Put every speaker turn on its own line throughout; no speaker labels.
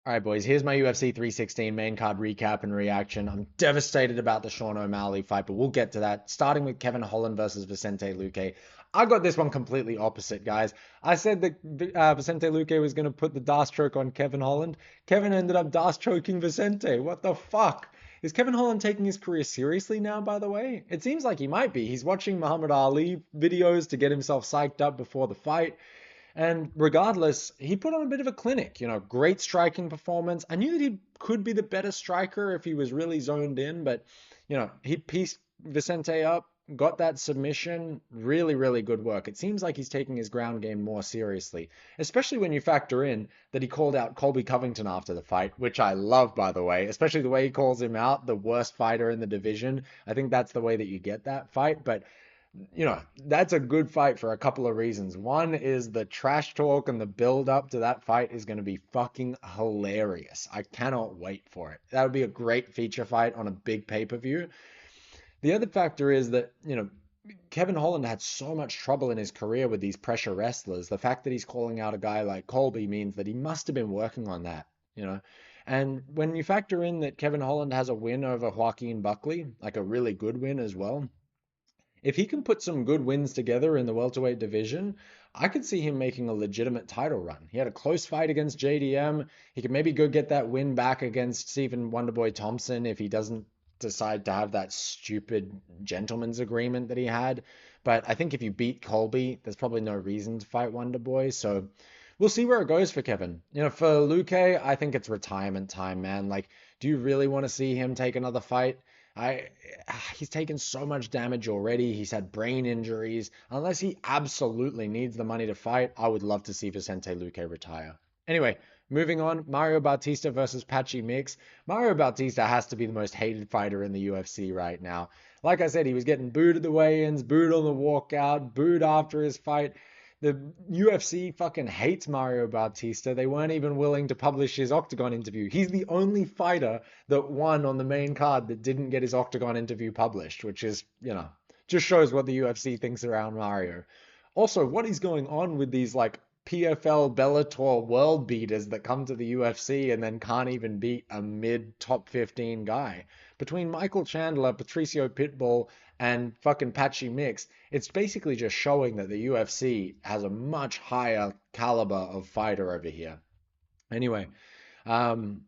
All right, boys, here's my UFC 316 main card recap and reaction. I'm devastated about the Sean O'Malley fight, but we'll get to that. Starting with Kevin Holland versus Vicente Luque. I got this one completely opposite, guys. I said that Vicente Luque was going to put the D'Arce choke on Kevin Holland. Kevin ended up D'Arce choking Vicente. What the fuck? Is Kevin Holland taking his career seriously now, by the way? It seems like he might be. He's watching Muhammad Ali videos to get himself psyched up before the fight. And regardless, he put on a bit of a clinic, great striking performance. I knew that he could be the better striker if he was really zoned in, but, he pieced Vicente up, got that submission. Really, really good work. It seems like he's taking his ground game more seriously, especially when you factor in that he called out Colby Covington after the fight, which I love, by the way, especially the way he calls him out, the worst fighter in the division. I think that's the way that you get that fight. But that's a good fight for a couple of reasons. One is the trash talk and the build up to that fight is going to be fucking hilarious. I cannot wait for it. That would be a great feature fight on a big pay-per-view. The other factor is that, Kevin Holland had so much trouble in his career with these pressure wrestlers. The fact that he's calling out a guy like Colby means that he must have been working on that. And when you factor in that Kevin Holland has a win over Joaquin Buckley, like a really good win as well, if he can put some good wins together in the welterweight division, I could see him making a legitimate title run. He had a close fight against JDM. He could maybe go get that win back against Stephen Wonderboy Thompson if he doesn't decide to have that stupid gentleman's agreement that he had. But I think if you beat Colby, there's probably no reason to fight Wonderboy. So we'll see where it goes for Kevin. For Luque, I think it's retirement time, man. Like, do you really want to see him take another fight? I he's taken so much damage already. He's had brain injuries. Unless he absolutely needs the money to fight, I would love to see Vicente Luque retire. Anyway, moving on, Mario Bautista versus Patchy Mix. Mario Bautista has to be the most hated fighter in the UFC right now. Like I said, he was getting booed at the weigh-ins, booed on the walkout, booed after his fight. The UFC fucking hates Mario Bautista. They weren't even willing to publish his Octagon interview. He's the only fighter that won on the main card that didn't get his Octagon interview published, which is, just shows what the UFC thinks around Mario. Also, what is going on with these like PFL Bellator world beaters that come to the UFC and then can't even beat a mid top 15 guy? Between Michael Chandler, Patricio Pitbull, and fucking Patchy Mix, it's basically just showing that the UFC has a much higher caliber of fighter over here. Anyway, um,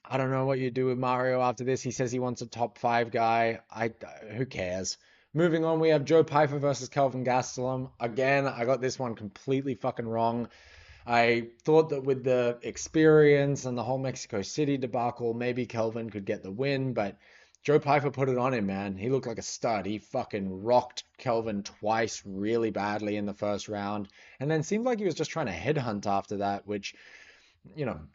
I don't know what you do with Mario after this. He says he wants a top five guy. Who cares? Moving on, we have Joe Pyfer versus Kelvin Gastelum. Again, I got this one completely fucking wrong. I thought that with the experience and the whole Mexico City debacle, maybe Kelvin could get the win, but Joe Pyfer put it on him, man. He looked like a stud. He fucking rocked Kelvin twice really badly in the first round, and then seemed like he was just trying to headhunt after that, which,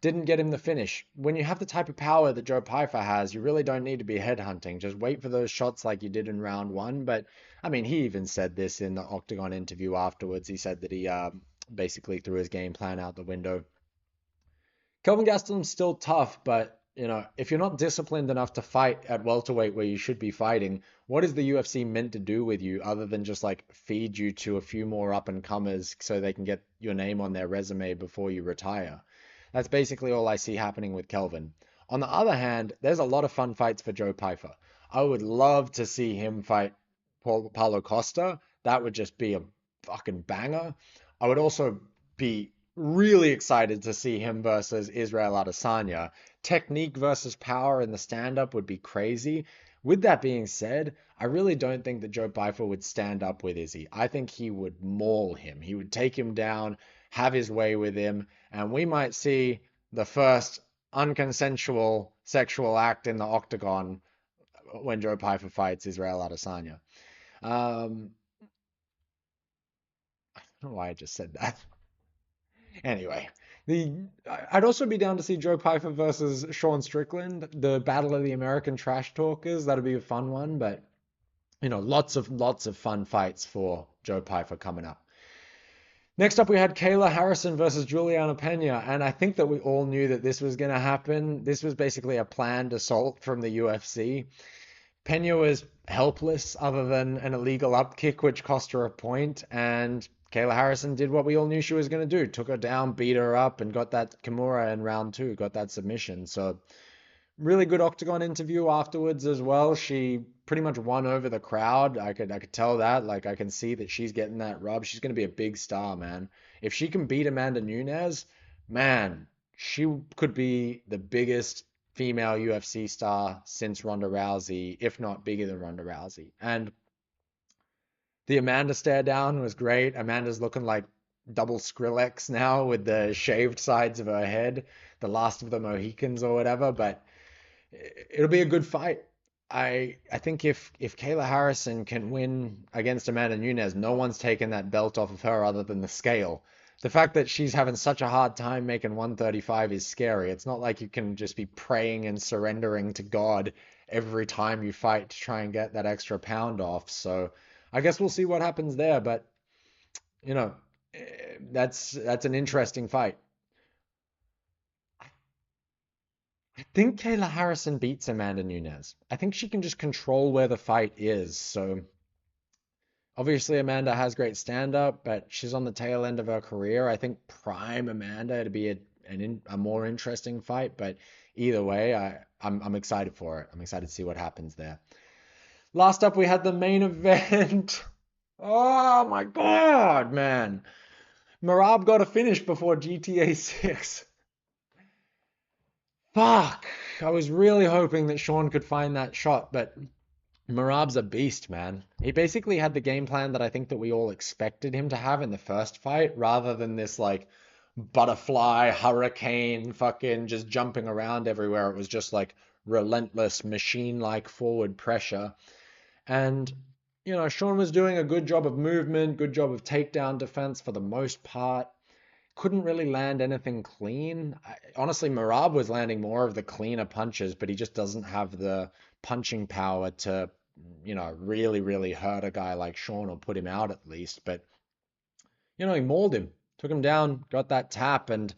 didn't get him the finish. When you have the type of power that Joe Pyfer has, you really don't need to be headhunting. Just wait for those shots like you did in round one. But, I mean, he even said this in the Octagon interview afterwards. He said that he basically threw his game plan out the window. Kelvin Gastelum's still tough, but if you're not disciplined enough to fight at welterweight where you should be fighting, what is the UFC meant to do with you other than just like feed you to a few more up and comers so they can get your name on their resume before you retire? That's basically all I see happening with Kelvin. On the other hand, there's a lot of fun fights for Joe Pyfer. I would love to see him fight Paulo Costa. That would just be a fucking banger. I would also be really excited to see him versus Israel Adesanya. Technique versus power in the stand-up would be crazy. With that being said, I really don't think that Joe Pyfer would stand up with Izzy. I think he would maul him. He would take him down, have his way with him, and we might see the first unconsensual sexual act in the octagon when Joe Pyfer fights Israel Adesanya. I don't know why I just said that. Anyway, I'd also be down to see Joe Pyfer versus Sean Strickland, the Battle of the American Trash Talkers. That'd be a fun one, but lots of fun fights for Joe Pyfer coming up. Next up, we had Kayla Harrison versus Juliana Pena, and I think that we all knew that this was going to happen. This was basically a planned assault from the UFC. Pena was helpless other than an illegal upkick, which cost her a point, and Kayla Harrison did what we all knew she was going to do. Took her down, beat her up, and got that Kimura in round two, got that submission. So really good octagon interview afterwards as well. She pretty much won over the crowd. I could tell that. Like I can see that she's getting that rub. She's going to be a big star, man. If she can beat Amanda Nunes, man, she could be the biggest female UFC star since Ronda Rousey, if not bigger than Ronda Rousey. And the Amanda stare down was great. Amanda's looking like double Skrillex now with the shaved sides of her head, the last of the Mohicans or whatever. But it'll be a good fight. I think if Kayla Harrison can win against Amanda Nunes, no one's taken that belt off of her other than the scale. The fact that she's having such a hard time making 135 is scary. It's not like you can just be praying and surrendering to God every time you fight to try and get that extra pound off. So I guess we'll see what happens there, but you know, that's an interesting fight. I think Kayla Harrison beats Amanda Nunes. I think she can just control where the fight is. So obviously Amanda has great stand-up, but she's on the tail end of her career. I think prime Amanda to be a more interesting fight. But either way, I'm excited for it. I'm excited to see what happens there. Last up, we had the main event. Oh my God, man. Marab got a finish before GTA 6. Fuck. I was really hoping that Sean could find that shot, but Marab's a beast, man. He basically had the game plan that I think that we all expected him to have in the first fight, rather than this like butterfly, hurricane, fucking just jumping around everywhere. It was just like relentless machine-like forward pressure. And, Sean was doing a good job of movement, good job of takedown defense for the most part. Couldn't really land anything clean. Honestly, Marab was landing more of the cleaner punches, but he just doesn't have the punching power to, really, really hurt a guy like Sean or put him out at least. But, he mauled him, took him down, got that tap, and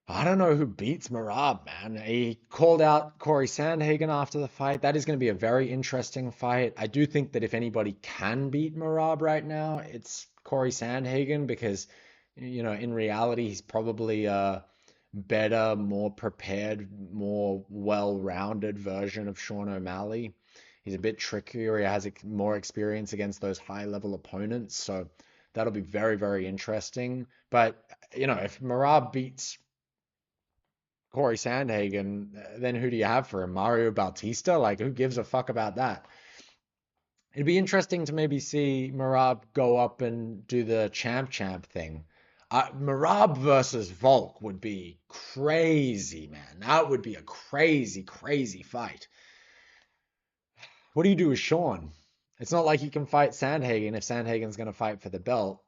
I don't know who beats Marab, man. He called out Corey Sandhagen after the fight. That is going to be a very interesting fight. I do think that if anybody can beat Marab right now, it's Corey Sandhagen because, in reality, he's probably a better, more prepared, more well-rounded version of Sean O'Malley. He's a bit trickier. He has more experience against those high-level opponents. So that'll be very, very interesting. But, if Marab beats Corey Sandhagen, then who do you have for him? Mario Bautista? Like, who gives a fuck about that? It'd be interesting to maybe see Marab go up and do the champ thing. Marab versus Volk would be crazy, man. That would be a crazy, crazy fight. What do you do with Sean? It's not like he can fight Sandhagen if Sandhagen's going to fight for the belt.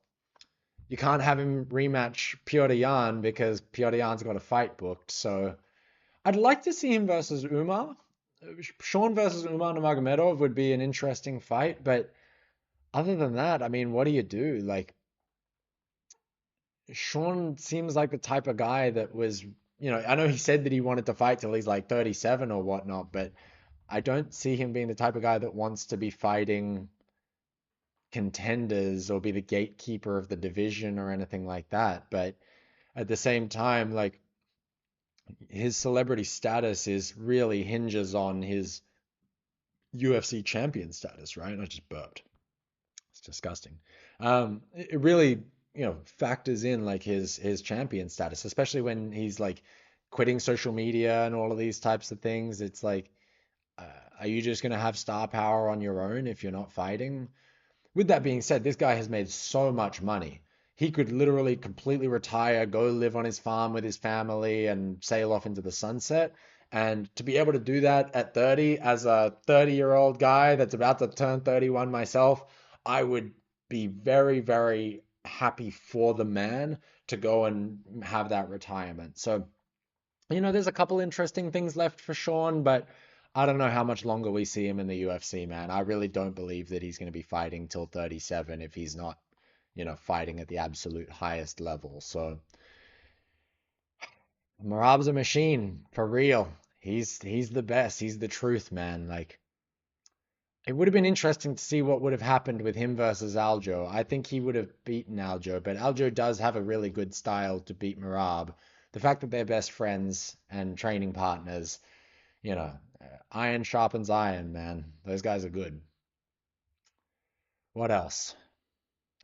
You can't have him rematch Piotr Jan because Piotr Jan's got a fight booked. So I'd like to see him versus Umar. Sean versus Umar Nurmagomedov would be an interesting fight, but other than that, I mean, what do you do? Like, Sean seems like the type of guy that was, I know he said that he wanted to fight till he's like 37 or whatnot, but I don't see him being the type of guy that wants to be fighting contenders or be the gatekeeper of the division or anything like that. But at the same time, like, his celebrity status is really hinges on his UFC champion status, right? I just burped. It's disgusting. It really, factors in like his champion status, especially when he's like quitting social media and all of these types of things. It's like, uh, are you just gonna have star power on your own if you're not fighting? With that being said, this guy has made so much money. He could literally completely retire, go live on his farm with his family, and sail off into the sunset. And to be able to do that at 30, as a 30-year-old guy that's about to turn 31 myself, I would be very, very happy for the man to go and have that retirement. So, there's a couple interesting things left for Sean, but I don't know how much longer we see him in the UFC, man. I really don't believe that he's going to be fighting till 37 if he's not, fighting at the absolute highest level. So Marab's a machine for real. He's the best. He's the truth, man. Like It would have been interesting to see what would have happened with him versus Aljo. I think he would have beaten Aljo, but Aljo does have a really good style to beat Merab. The fact that they're best friends and training partners, you know, iron sharpens iron, man. Those guys are good. What else?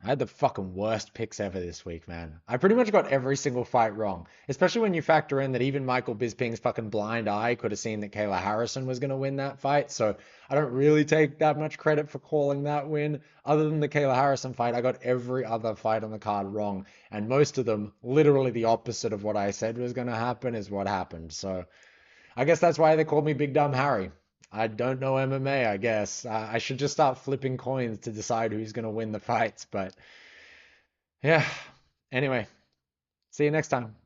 I had the fucking worst picks ever this week, man. I pretty much got every single fight wrong, especially when you factor in that even Michael Bisping's fucking blind eye could have seen that Kayla Harrison was going to win that fight. So I don't really take that much credit for calling that win. Other than the Kayla Harrison fight, I got every other fight on the card wrong. And most of them, literally the opposite of what I said was going to happen, is what happened. So I guess that's why they called me Big Dumb Harry. I don't know MMA, I guess. I should just start flipping coins to decide who's going to win the fights. But yeah. Anyway, see you next time.